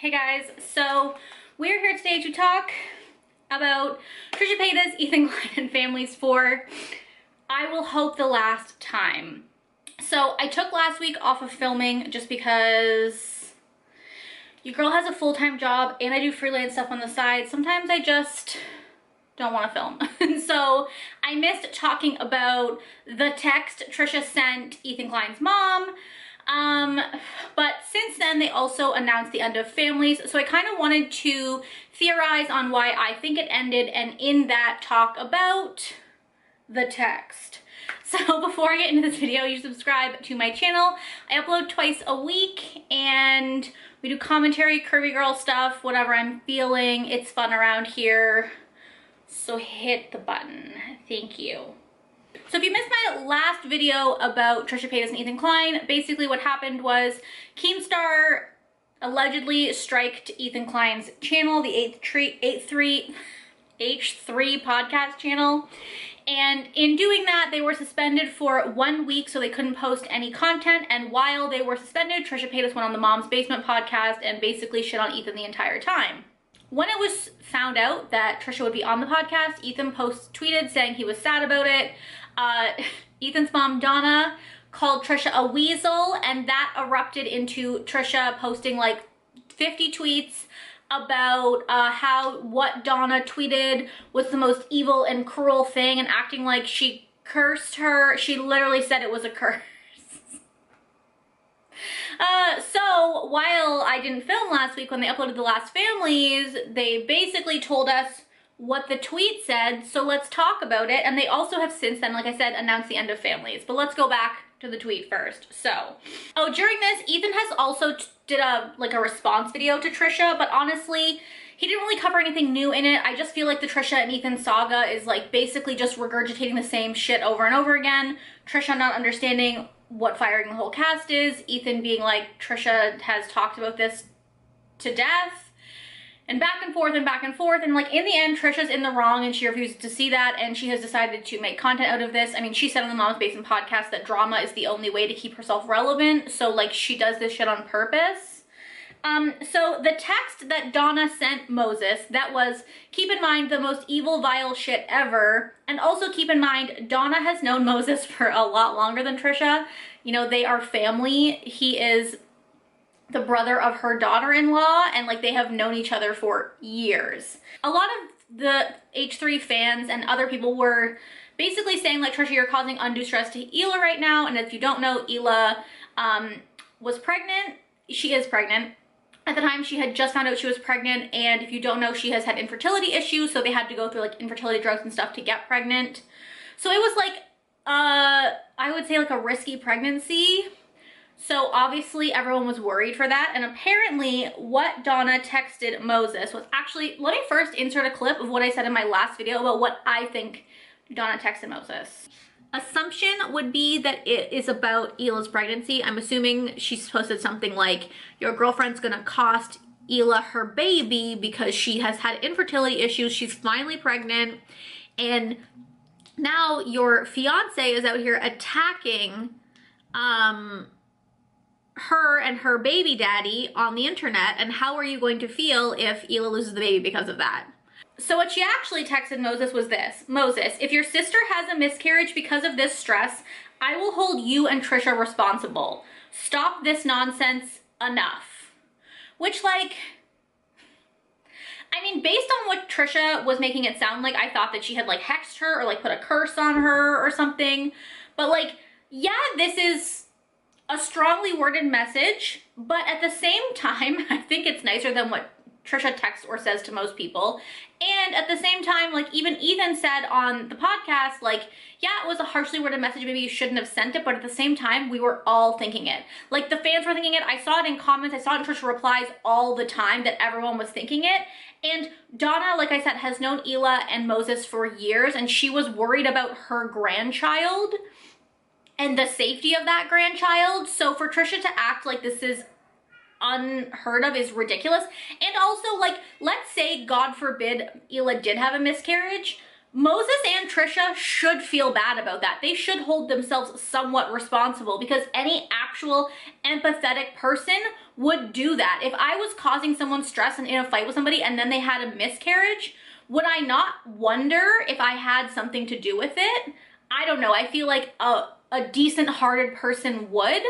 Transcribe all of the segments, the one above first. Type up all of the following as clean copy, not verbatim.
Hey guys, so we're here today to talk about Trisha Paytas, Ethan Klein, and families for, I will hope, the last time. So I took last week off of filming just because your girl has a full-time job and I do freelance stuff on the side. Sometimes I just don't want to film. And so I missed talking about the text Trisha sent Ethan Klein's mom. But since then they also announced the end of families, so I kind of wanted to theorize on why I think it ended, and in that talk about the text. So before I get into this video, you subscribe to my channel. I upload twice a week and we do commentary, curvy girl stuff, whatever I'm feeling. It's fun around here, so hit the button. Thank you. So if you missed my last video about Trisha Paytas and Ethan Klein, basically what happened was Keemstar allegedly striked Ethan Klein's channel, the H3 podcast channel. And in doing that, they were suspended for 1 week, so they couldn't post any content. And while they were suspended, Trisha Paytas went on the Mom's Basement podcast and basically shit on Ethan the entire time. When it was found out that Trisha would be on the podcast, Ethan tweeted saying he was sad about it. Ethan's mom, Donna, called Trisha a weasel, and that erupted into Trisha posting like 50 tweets about how what Donna tweeted was the most evil and cruel thing, and acting like she cursed her. She literally said it was a curse. So while I didn't film last week when they uploaded the last families, they basically told us what the tweet said, so let's talk about it. And they also have since then, like I said, announced the end of families. But let's go back to the tweet first. So, during this, Ethan has also did a response video to Trisha, but honestly, he didn't really cover anything new in it. I just feel like the Trisha and Ethan saga is like basically just regurgitating the same shit over and over again. Trisha not understanding what firing the whole cast is, Ethan being like, Trisha has talked about this to death, and back and forth and back and forth, and like in the end Trisha's in the wrong and she refuses to see that, and she has decided to make content out of this. I mean, she said on the Mom's Basement podcast that drama is the only way to keep herself relevant, so like she does this shit on purpose. So the text that Donna sent Moses, that was, keep in mind, the most evil, vile shit ever, and also keep in mind, Donna has known Moses for a lot longer than Trisha. You know, they are family. He is the brother of her daughter-in-law, and like they have known each other for years. A lot of the H3 fans and other people were basically saying like, Trisha, you're causing undue stress to Hila right now, and if you don't know, Hila was pregnant. She is pregnant. At the time, she had just found out she was pregnant, and if you don't know, she has had infertility issues, so they had to go through like infertility drugs and stuff to get pregnant. So it was like, I would say like a risky pregnancy. So obviously everyone was worried for that, and apparently what Donna texted Moses was actually, let me first insert a clip of what I said in my last video about what I think Donna texted Moses. Assumption would be that it is about Hila's pregnancy. I'm assuming she's posted something like, your girlfriend's gonna cost Hila her baby because she has had infertility issues, she's finally pregnant, and now your fiance is out here attacking her and her baby daddy on the internet, and how are you going to feel if Hila loses the baby because of that? So what she actually texted Moses was this: Moses, if your sister has a miscarriage because of this stress, I will hold you and Trisha responsible. Stop this nonsense, enough. Which, like, I mean, based on what Trisha was making it sound like, I thought that she had like hexed her or like put a curse on her or something. But like, yeah, this is a strongly worded message, but at the same time, I think it's nicer than what Trisha texts or says to most people. And at the same time, like even Ethan said on the podcast, like, yeah, it was a harshly worded message, maybe you shouldn't have sent it, but at the same time, we were all thinking it. Like the fans were thinking it, I saw it in comments, I saw it in Trisha replies all the time that everyone was thinking it. And Donna, like I said, has known Hila and Moses for years, and she was worried about her grandchild and the safety of that grandchild. So for Trisha to act like this is unheard of is ridiculous. And also, like, let's say, God forbid, Hila did have a miscarriage. Moses and Trisha should feel bad about that. They should hold themselves somewhat responsible, because any actual empathetic person would do that. If I was causing someone stress and in a fight with somebody and then they had a miscarriage, would I not wonder if I had something to do with it? I don't know. I feel like a decent-hearted person would,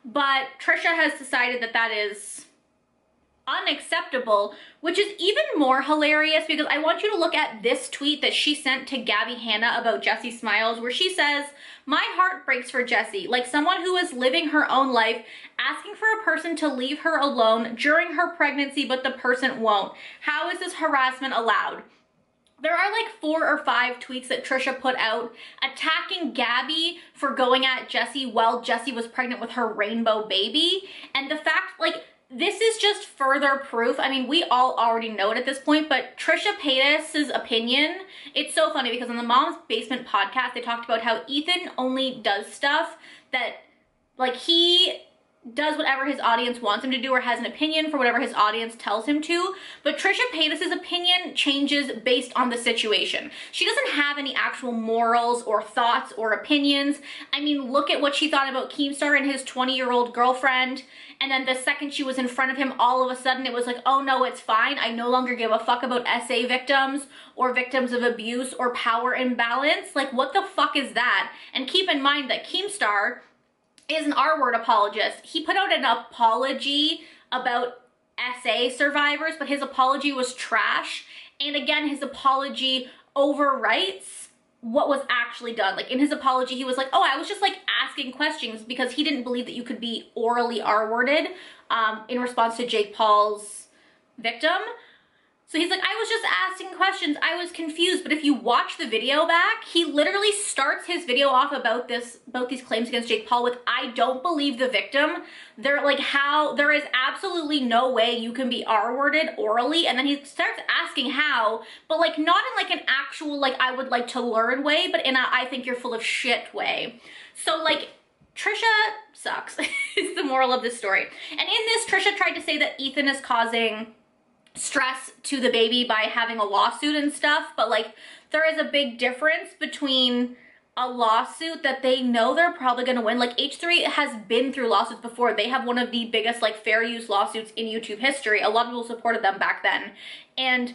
but Trisha has decided that that is unacceptable, which is even more hilarious because I want you to look at this tweet that she sent to Gabby Hanna about Jessie Smiles, where she says, "My heart breaks for Jessie, like someone who is living her own life, asking for a person to leave her alone during her pregnancy, but the person won't. How is this harassment allowed?" There are like 4 or 5 tweets that Trisha put out attacking Gabby for going at Jessie while Jessie was pregnant with her rainbow baby. And the fact, like, this is just further proof. I mean, we all already know it at this point, but Trisha Paytas' opinion, it's so funny because on the Mom's Basement podcast, they talked about how Ethan only does stuff that, like, he does whatever his audience wants him to do or has an opinion for whatever his audience tells him to. But Trisha Paytas' opinion changes based on the situation. She doesn't have any actual morals or thoughts or opinions. I mean, look at what she thought about Keemstar and his 20-year-old girlfriend. And then the second she was in front of him, all of a sudden it was like, oh no, it's fine. I no longer give a fuck about SA victims or victims of abuse or power imbalance. Like, what the fuck is that? And keep in mind that Keemstar is an R-word apologist. He put out an apology about SA survivors, but his apology was trash. And again, his apology overwrites what was actually done. Like, in his apology, he was like, oh, I was just like asking questions, because he didn't believe that you could be orally R-worded in response to Jake Paul's victim. So he's like, I was just asking questions. I was confused. But if you watch the video back, he literally starts his video off about these claims against Jake Paul with, I don't believe the victim. They're like, how, there is absolutely no way you can be R-worded orally. And then he starts asking how, but like not in like an actual, like, I would like to learn way, but in a, I think you're full of shit way. So like, Trisha sucks is the moral of this story. And in this, Trisha tried to say that Ethan is causing stress to the baby by having a lawsuit and stuff, but like, there is a big difference between a lawsuit that they know they're probably going to win. Like, H3 has been through lawsuits before. They have one of the biggest like fair use lawsuits in YouTube history. A lot of people supported them back then. And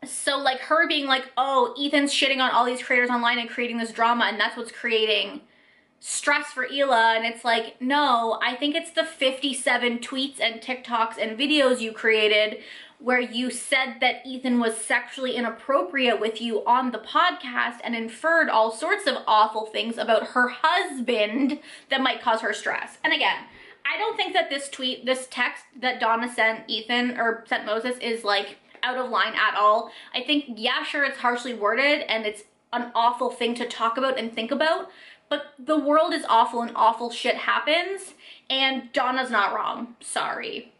so like, her being like, oh, Ethan's shitting on all these creators online and creating this drama, and that's what's creating stress for Hila. And it's like, no, I think it's the 57 tweets and TikToks and videos you created where you said that Ethan was sexually inappropriate with you on the podcast and inferred all sorts of awful things about her husband that might cause her stress. And again, I don't think that this tweet, this text that Donna sent Ethan or sent Moses is like out of line at all. I think, yeah, sure, it's harshly worded and it's an awful thing to talk about and think about, but the world is awful and awful shit happens, and Donna's not wrong. Sorry.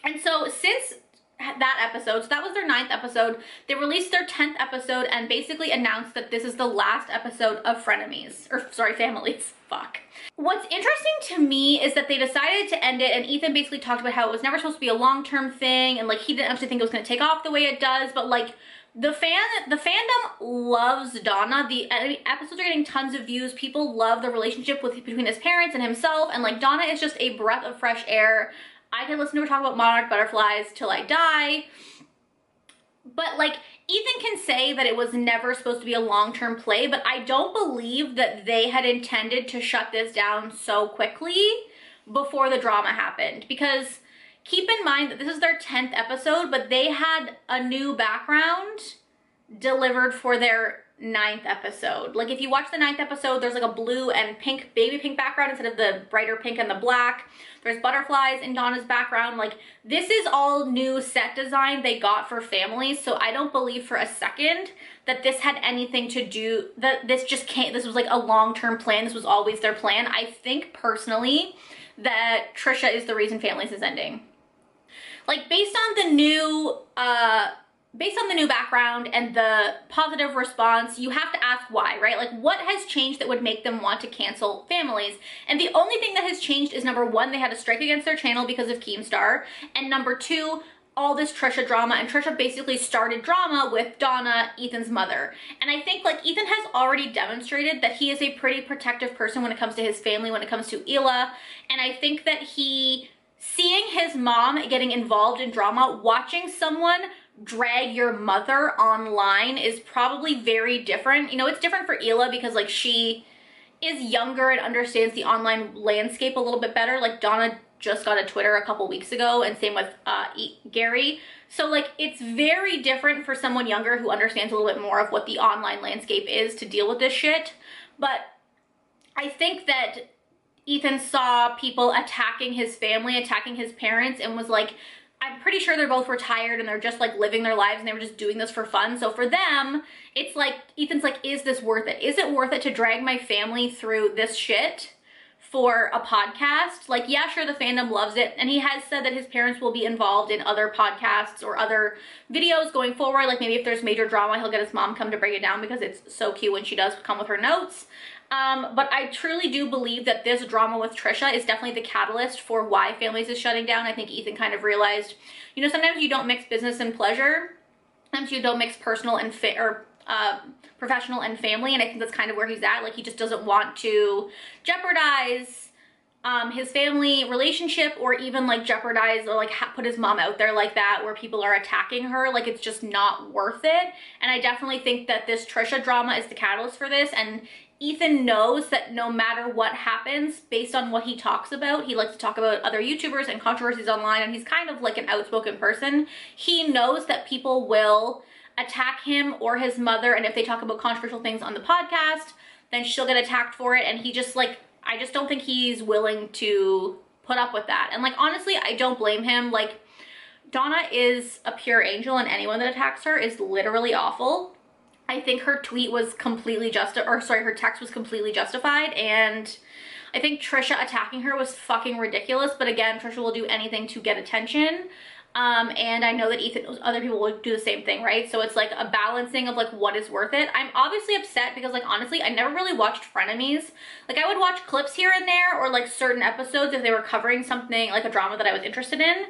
And so since that episode, so that was their 9th episode, they released their 10th episode and basically announced that this is the last episode of Frenemies, or sorry, Families. Fuck. What's interesting to me is that they decided to end it, and Ethan basically talked about how it was never supposed to be a long-term thing, and like, he didn't actually think it was going to take off the way it does, but like, the fandom loves Donna. The episodes are getting tons of views. People love the relationship between his parents and himself, and like, Donna is just a breath of fresh air. I can listen to her talk about monarch butterflies till I die. But like, Ethan can say that it was never supposed to be a long-term play, but I don't believe that they had intended to shut this down so quickly before the drama happened, because keep in mind that this is their 10th episode, but they had a new background delivered for their 9th episode. Like, if you watch the 9th episode, there's like a blue and pink, baby pink background instead of the brighter pink and the black. There's butterflies in Donna's background. Like, this is all new set design they got for Families, so I don't believe for a second that this had anything to do, that this just can't, this was like a long-term plan. This was always their plan. I think personally that Trisha is the reason Families is ending. Like, based on the new background and the positive response, you have to ask why, right? Like, what has changed that would make them want to cancel Families? And the only thing that has changed is, number one, they had a strike against their channel because of Keemstar, and number two, all this Trisha drama, and Trisha basically started drama with Donna, Ethan's mother. And I think like Ethan has already demonstrated that he is a pretty protective person when it comes to his family, when it comes to Hila. And I think that seeing his mom getting involved in drama, watching someone drag your mother online is probably very different. You know, it's different for Hila because like she is younger and understands the online landscape a little bit better. Like Donna just got a Twitter a couple weeks ago, and same with Gary. So like it's very different for someone younger who understands a little bit more of what the online landscape is to deal with this shit. But I think that Ethan saw people attacking his family, attacking his parents, and was like, I'm pretty sure they're both retired and they're just like living their lives and they were just doing this for fun. So for them, it's like, Ethan's like, is this worth it? Is it worth it to drag my family through this shit for a podcast? Like, yeah, sure, the fandom loves it. And he has said that his parents will be involved in other podcasts or other videos going forward. Like maybe if there's major drama, he'll get his mom come to break it down because it's so cute when she does come with her notes. But I truly do believe that this drama with Trisha is definitely the catalyst for why Families is shutting down. I think Ethan kind of realized, you know, sometimes you don't mix business and pleasure. Sometimes you don't mix personal and professional and family. And I think that's kind of where he's at. Like he just doesn't want to jeopardize his family relationship, or even like jeopardize or like put his mom out there like that where people are attacking her. Like it's just not worth it. And I definitely think that this Trisha drama is the catalyst for this. And Ethan knows that no matter what happens, based on what he talks about, he likes to talk about other YouTubers and controversies online, and he's kind of like an outspoken person. He knows that people will attack him or his mother, and if they talk about controversial things on the podcast, then she'll get attacked for it. And he just like, I just don't think he's willing to put up with that. And like, honestly, I don't blame him. Like, Donna is a pure angel, and anyone that attacks her is literally awful. I think her tweet was completely her text was completely justified, and I think Trisha attacking her was fucking ridiculous. But again, Trisha will do anything to get attention. And I know that Ethan knows other people will do the same thing, right? So it's like a balancing of like what is worth it. I'm obviously upset because like honestly, I never really watched Frenemies. Like I would watch clips here and there, or like certain episodes if they were covering something like a drama that I was interested in.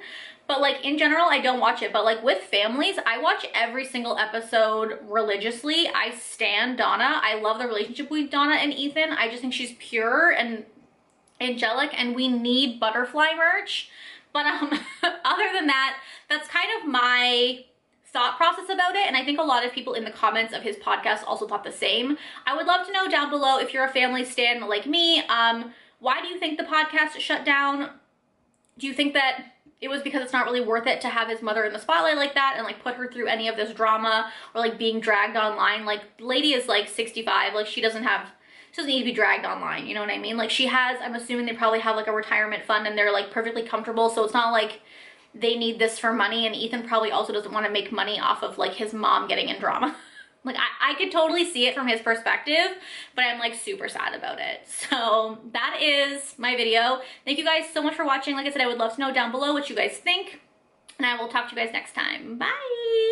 But like in general, I don't watch it. But like with Families, I watch every single episode religiously. I stan Donna. I love the relationship with Donna and Ethan. I just think she's pure and angelic, and we need butterfly merch. But other than that, that's kind of my thought process about it. And I think a lot of people in the comments of his podcast also thought the same. I would love to know down below, if you're a Family stan like me, why do you think the podcast shut down? Do you think that it was because it's not really worth it to have his mother in the spotlight like that and like put her through any of this drama, or like being dragged online? Like lady is like 65, like she doesn't need to be dragged online, you know what I mean? Like she has, I'm assuming they probably have like a retirement fund and they're like perfectly comfortable, so it's not like they need this for money. And Ethan probably also doesn't want to make money off of like his mom getting in drama. Like I could totally see it from his perspective, but I'm like super sad about it. So that is my video. Thank you guys so much for watching. Like I said, I would love to know down below what you guys think, and I will talk to you guys next time. Bye!